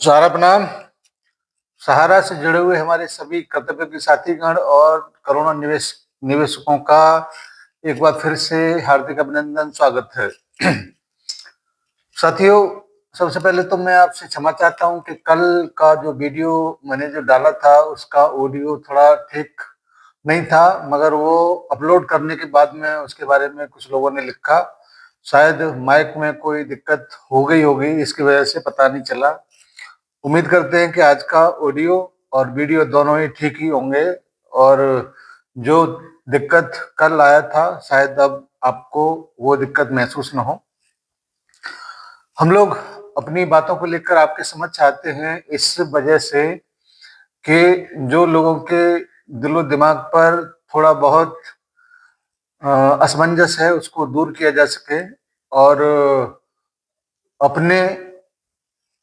सहारा प्रणाम। सहारा से जुड़े हुए हमारे सभी कर्तव्य के साथीगण और करोड़ों निवेशकों का एक बार फिर से हार्दिक अभिनंदन, स्वागत है। साथियों, सबसे पहले तो मैं आपसे क्षमा चाहता हूं कि कल का जो वीडियो मैंने जो डाला था उसका ऑडियो थोड़ा ठीक नहीं था, मगर वो अपलोड करने के बाद में उसके बारे में कुछ लोगों ने लिखा, शायद माइक में कोई दिक्कत हो गई होगी, इसकी वजह से पता नहीं चला। उम्मीद करते हैं कि आज का ऑडियो और वीडियो दोनों ही ठीक ही होंगे और जो दिक्कत कल आया था शायद अब आपको वो दिक्कत महसूस न हो। हम लोग अपनी बातों को लेकर आपके समझ चाहते हैं इस वजह से कि जो लोगों के दिलो दिमाग पर थोड़ा बहुत असमंजस है उसको दूर किया जा सके और अपने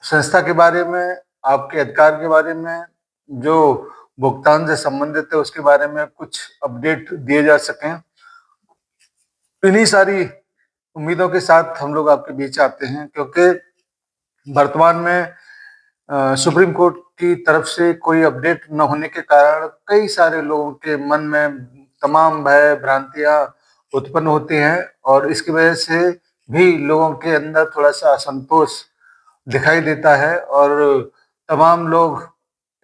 संस्था के बारे में, आपके अधिकार के बारे में, जो भुगतान से संबंधित है उसके बारे में कुछ अपडेट दिए जा सकें। इन्हीं सारी उम्मीदों के साथ हम लोग आपके बीच आते हैं, क्योंकि वर्तमान में सुप्रीम कोर्ट की तरफ से कोई अपडेट न होने के कारण कई सारे लोगों के मन में तमाम भय भ्रांतियां उत्पन्न होती हैं और इसकी वजह से भी लोगों के अंदर थोड़ा सा असंतोष दिखाई देता है और तमाम लोग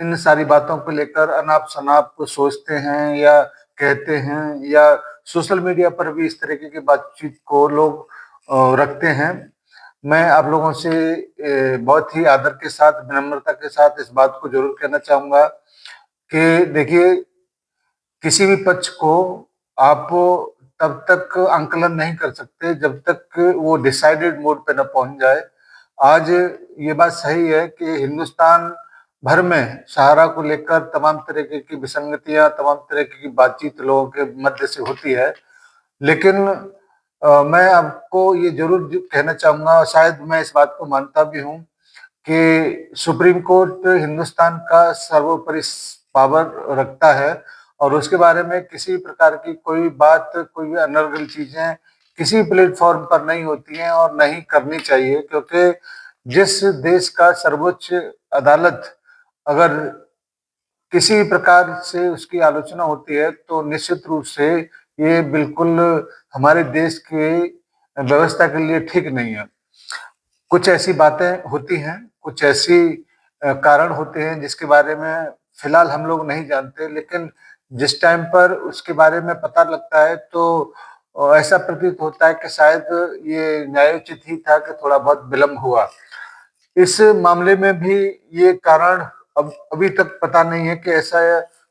इन सारी बातों को लेकर अनाप शनाप सोचते हैं या कहते हैं, या सोशल मीडिया पर भी इस तरीके की बातचीत को लोग रखते हैं। मैं आप लोगों से बहुत ही आदर के साथ, विनम्रता के साथ इस बात को जरूर कहना चाहूंगा कि देखिए, किसी भी पक्ष को आप तब तक आंकलन नहीं कर सकते जब तक वो डिसाइडेड मोड पे न पहुंच जाए। आज ये बात सही है कि हिंदुस्तान भर में सहारा को लेकर तमाम तरीके की विसंगतियां, तमाम तरीके की बातचीत लोगों के मध्य से होती है, लेकिन मैं आपको ये जरूर कहना चाहूंगा, और शायद मैं इस बात को मानता भी हूँ कि सुप्रीम कोर्ट हिंदुस्तान का सर्वोपरि पावर रखता है और उसके बारे में किसी प्रकार की कोई बात, कोई भी अनर्गल चीजें किसी प्लेटफॉर्म पर नहीं होती हैं और नहीं करनी चाहिए, क्योंकि जिस देश का सर्वोच्च अदालत अगर किसी प्रकार से उसकी आलोचना होती है तो निश्चित रूप से ये बिल्कुल हमारे देश के व्यवस्था के लिए ठीक नहीं है। कुछ ऐसी बातें होती हैं, कुछ ऐसी कारण होते हैं जिसके बारे में फिलहाल हम लोग नहीं जानते, लेकिन जिस टाइम पर उसके बारे में पता लगता है तो ऐसा प्रतीत होता है कि शायद ये न्यायोचित ही था कि थोड़ा बहुत विलंब हुआ। इस मामले में भी ये कारण अब अभी तक पता नहीं है कि ऐसा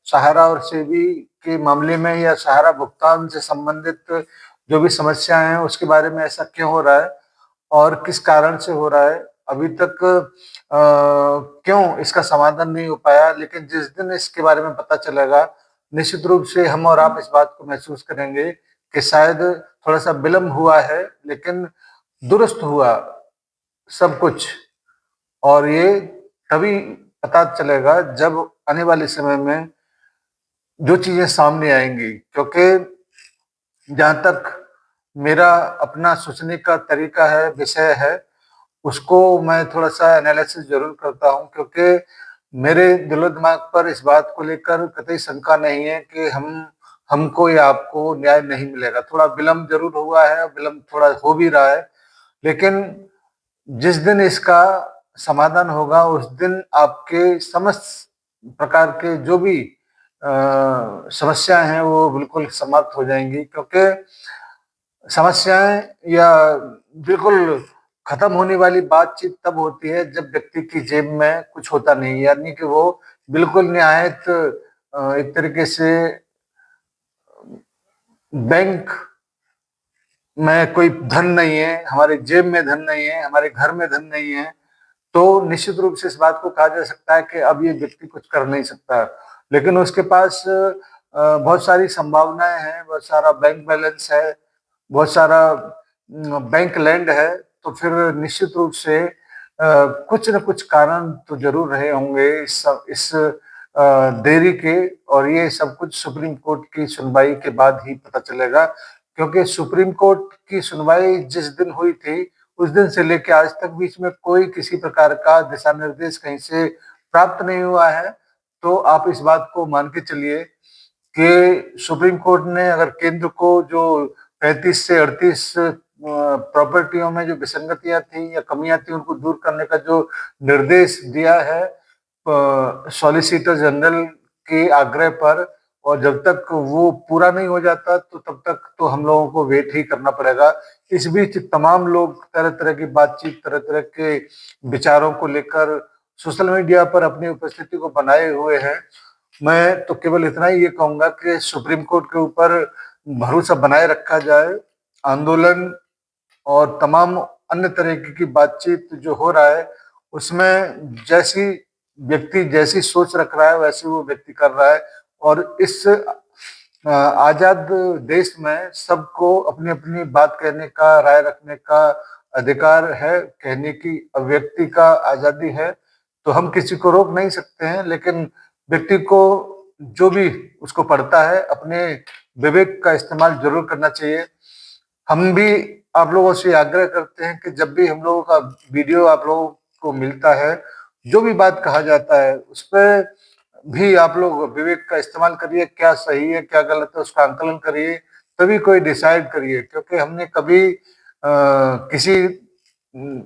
सहारा और सेबी के मामले में या सहारा भुगतान से संबंधित जो भी समस्याएं हैं उसके बारे में ऐसा क्यों हो रहा है और किस कारण से हो रहा है। अभी तक क्यों इसका समाधान नहीं हो पाया, लेकिन जिस दिन इसके बारे में पता चलेगा निश्चित रूप से हम और आप इस बात को महसूस करेंगे कि शायद थोड़ा सा विलंब हुआ है, लेकिन दुरुस्त हुआ सब कुछ। और ये तभी पता चलेगा जब आने वाले समय में जो चीजें सामने आएंगी, क्योंकि जहां तक मेरा अपना सोचने का तरीका है, विषय है, उसको मैं थोड़ा सा एनालिसिस जरूर करता हूं, क्योंकि मेरे दिलो दिमाग पर इस बात को लेकर कतई शंका नहीं है कि हमको या आपको न्याय नहीं मिलेगा। थोड़ा विलंब जरूर हुआ है, विलंब थोड़ा हो भी रहा है, लेकिन जिस दिन इसका समाधान होगा उस दिन आपके समस्त प्रकार के जो भी समस्याएं हैं वो बिल्कुल समाप्त हो जाएंगी, क्योंकि समस्याएं या बिल्कुल खत्म होने वाली बातचीत तब होती है जब व्यक्ति की जेब में कुछ होता नहीं, यानी कि वो बिल्कुल निहायत एक तरीके से बैंक में कोई धन नहीं है, हमारे जेब में धन नहीं है, हमारे घर में धन नहीं है, तो निश्चित रूप से इस बात को कहा जा सकता है कि अब ये व्यक्ति कुछ कर नहीं सकता। लेकिन उसके पास बहुत सारी संभावनाएं हैं, बहुत सारा बैंक बैलेंस है, बहुत सारा बैंक लैंड है, तो फिर निश्चित रूप से कुछ न कुछ कारण तो जरूर रहे होंगे इस देरी के, और ये सब कुछ सुप्रीम कोर्ट की सुनवाई के बाद ही पता चलेगा, क्योंकि सुप्रीम कोर्ट की सुनवाई जिस दिन हुई थी उस दिन से लेकर आज तक बीच में कोई किसी प्रकार का दिशा निर्देश कहीं से प्राप्त नहीं हुआ है। तो आप इस बात को मान के चलिए कि सुप्रीम कोर्ट ने अगर केंद्र को जो 35 से 38 प्रॉपर्टियों में जो विसंगतियां थी या कमियां थी उनको दूर करने का जो निर्देश दिया है सॉलिसिटर जनरल के आग्रह पर, और जब तक वो पूरा नहीं हो जाता तो तब तक तो हम लोगों को वेट ही करना पड़ेगा। इस बीच तमाम लोग तरह तरह की बातचीत, तरह तरह के विचारों को लेकर सोशल मीडिया पर अपनी उपस्थिति को बनाए हुए हैं। मैं तो केवल इतना ही ये कहूंगा कि सुप्रीम कोर्ट के ऊपर भरोसा बनाए रखा जाए। आंदोलन और तमाम अन्य तरीके की बातचीत जो हो रहा है उसमें जैसी व्यक्ति जैसी सोच रख रहा है वैसे वो व्यक्ति कर रहा है, और इस आजाद देश में सबको अपनी अपनी बात कहने का, राय रखने का अधिकार है, कहने की अभिव्यक्ति का आजादी है, तो हम किसी को रोक नहीं सकते हैं। लेकिन व्यक्ति को जो भी उसको पड़ता है अपने विवेक का इस्तेमाल जरूर करना चाहिए। हम भी आप लोगों से आग्रह करते हैं कि जब भी हम लोगों का वीडियो आप लोगों को मिलता है, जो भी बात कहा जाता है उस पर भी आप लोग विवेक का इस्तेमाल करिए, क्या सही है क्या गलत है उसका आंकलन करिए, तभी कोई डिसाइड करिए। क्योंकि हमने कभी किसी,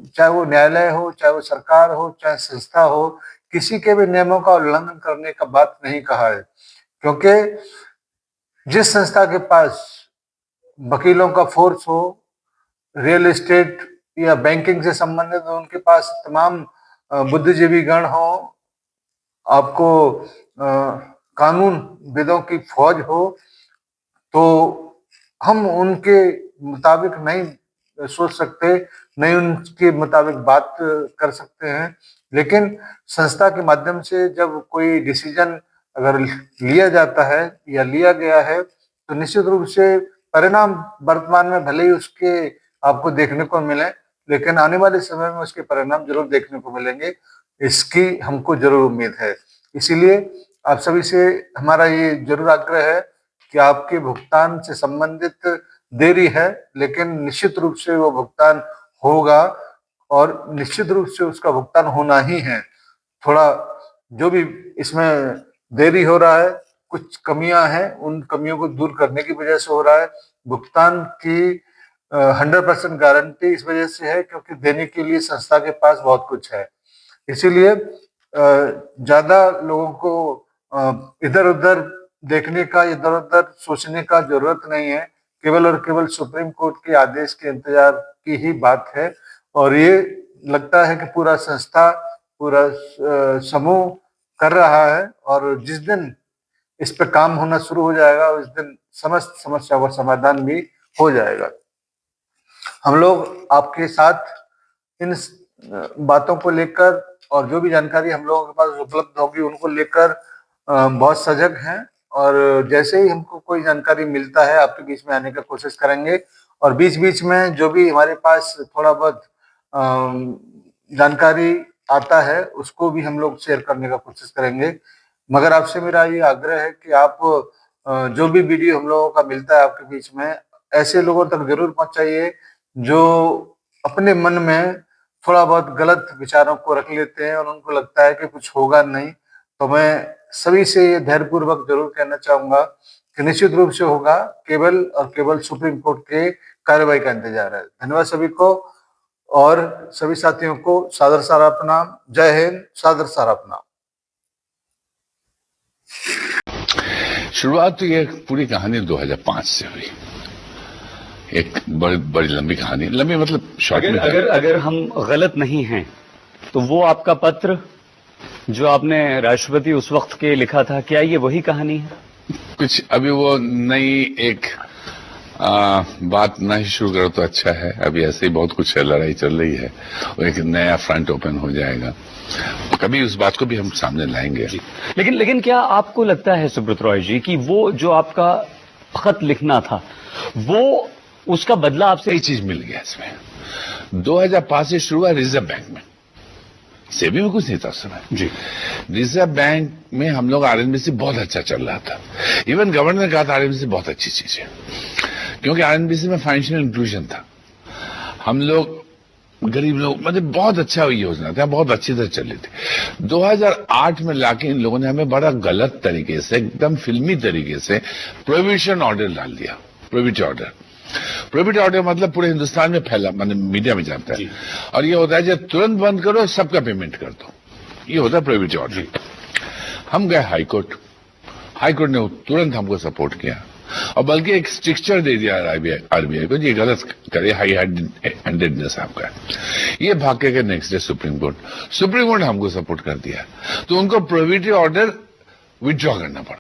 चाहे वो न्यायालय हो, चाहे वो सरकार हो, चाहे संस्था हो, किसी के भी नियमों का उल्लंघन करने का बात नहीं कहा है। क्योंकि जिस संस्था के पास वकीलों का फोर्स हो, रियल एस्टेट या बैंकिंग से संबंधित उनके पास तमाम बुद्धिजीवी गण हो, आपको कानून विदों की फौज हो, तो हम उनके मुताबिक नहीं सोच सकते, नहीं उनके मुताबिक बात कर सकते हैं। लेकिन संस्था के माध्यम से जब कोई डिसीजन अगर लिया जाता है या लिया गया है तो निश्चित रूप से परिणाम वर्तमान में भले ही उसके आपको देखने को मिले, लेकिन आने वाले समय में उसके परिणाम जरूर देखने को मिलेंगे, इसकी हमको जरूर उम्मीद है। इसीलिए आप सभी से हमारा ये जरूर आग्रह है कि आपके भुगतान से संबंधित देरी है, लेकिन निश्चित रूप से वो भुगतान होगा और निश्चित रूप से उसका भुगतान होना ही है। थोड़ा जो भी इसमें देरी हो रहा है, कुछ कमियां हैं, उन कमियों को दूर करने की वजह से हो रहा है। भुगतान की 100% गारंटी इस वजह से है क्योंकि देने के लिए संस्था के पास बहुत कुछ है। इसीलिए ज्यादा लोगों को इधर उधर देखने का, इधर उधर सोचने का जरूरत नहीं है। केवल और केवल सुप्रीम कोर्ट के आदेश के इंतजार की ही बात है। और ये लगता है कि पूरा संस्था, पूरा समूह कर रहा है, और जिस दिन इस पे काम होना शुरू हो जाएगा उस दिन समस्त समस्या का समाधान भी हो जाएगा। हम लोग आपके साथ इन बातों को लेकर और जो भी जानकारी हम लोगों के पास उपलब्ध होगी उनको लेकर बहुत सजग हैं, और जैसे ही हमको कोई जानकारी मिलता है आपके बीच में आने का कोशिश करेंगे। और बीच बीच में जो भी हमारे पास थोड़ा बहुत जानकारी आता है उसको भी हम लोग शेयर करने का कोशिश करेंगे। मगर आपसे मेरा ये आग्रह है कि आप जो भी वीडियो हम लोगों का मिलता है आपके बीच में, ऐसे लोगों तक जरूर पहुंचाइए जो अपने मन में थोड़ा बहुत गलत विचारों को रख लेते हैं और उनको लगता है कि कुछ होगा नहीं। तो मैं सभी से ये धैर्यपूर्वक जरूर कहना चाहूंगा कि निश्चित रूप से होगा, केवल और केवल सुप्रीम कोर्ट के कार्रवाई का इंतजार है। धन्यवाद सभी को, और सभी साथियों को सादर सारा प्रणाम। जय हिंद, सादर सारा प्रणाम। शुरुआत तो ये पूरी कहानी 2005 से हुई। एक बड़ी लंबी कहानी, लंबी मतलब शॉर्ट में। अगर हम गलत नहीं हैं तो वो आपका पत्र जो आपने राष्ट्रपति उस वक्त के लिखा था, क्या ये वही कहानी है? कुछ अभी वो नई एक बात नहीं शुरू करो तो अच्छा है। अभी ऐसे ही बहुत कुछ लड़ाई चल रही है, वो एक नया फ्रंट ओपन हो जाएगा, कभी उस बात को भी हम सामने लाएंगे। लेकिन क्या आपको लगता है सुब्रत रॉय जी कि वो जो आपका खत लिखना था वो उसका बदला आपसे कई चीज मिल गया इसमें। 2005 से शुरू हुआ रिजर्व बैंक में, सेबी में कुछ नहीं था उस समय जी। रिजर्व बैंक में हम लोग आरएनबीसी बहुत अच्छा चल रहा था। इवन गवर्नर ने कहा था आरएनबीसी बहुत अच्छी चीज है, क्योंकि आरएनबीसी में फाइनेंशियल इंक्लूजन था। हम लोग गरीब लोग मतलब बहुत अच्छा योजना था, बहुत अच्छी तरह चली थी। 2008 में लाके इन लोगों ने हमें बड़ा गलत तरीके से, एकदम फिल्मी तरीके से प्रोहिबिशन ऑर्डर डाल दिया। प्रोहिबिट ऑर्डर मतलब पूरे हिंदुस्तान में फैला, मतलब मीडिया में जाता है, और ये होता है जब तुरंत बंद करो सबका पेमेंट कर दो, ये होता है प्रोहिबिट ऑर्डर। हम गए हाईकोर्ट ने तुरंत हमको सपोर्ट किया और बल्कि एक स्ट्रिक्चर दे दिया आरबीआई को, ये गलत करे, हाई हैंडेडनेस आपका। ये भाग के नेक्स्ट डे सुप्रीम कोर्ट हमको सपोर्ट कर दिया, तो उनको प्रोहिबिटरी ऑर्डर विथड्रॉ करना पड़ा।